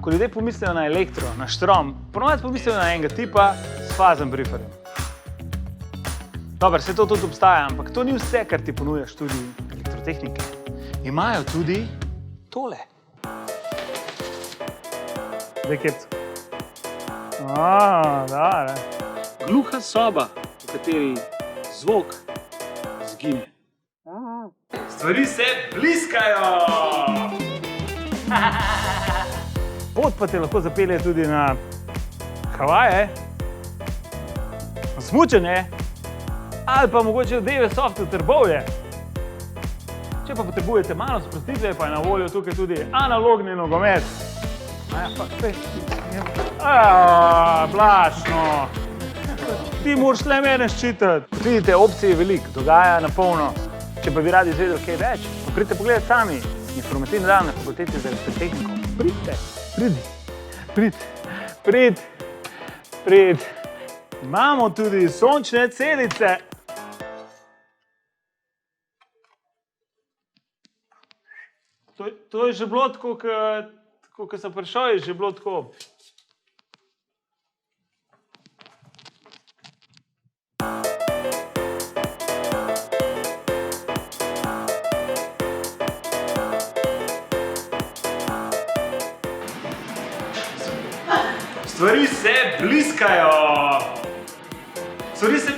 Ko ljudje pomislijo na elektro, na štrom, ponovadi pomislijo na enega tipa s faznim briferjem. Dobro, vse to tudi obstaja, ampak to ni vse, kar ti ponuja študij elektrotehnike. Imajo tudi tole. Zdaj, kepco. Da. Gluha soba, v kateri zvok zgine. Stvari se bliskajo! Pot pa te lahko zapelje tudi na Havaje, na smučanje, ali pa mogoče v Deve Soft v Trbovlje. Če pa potrebujete malo sprostitve, pa je na voljo tukaj tudi analogni nogomet. Blašno. Ti moraš le mene ščititi. Kot vidite, opcije je veliko, dogaja na polno. Če pa bi radi izvedeli kaj več, pa pridite pogledati sami informativni dan na Fakulteti za elektrotehniko. Prid. Imamo tudi sončne celice. To je že bilo tako, ko sem prišel, je že bilo tako. Stvari se bliskajo. Stvari se...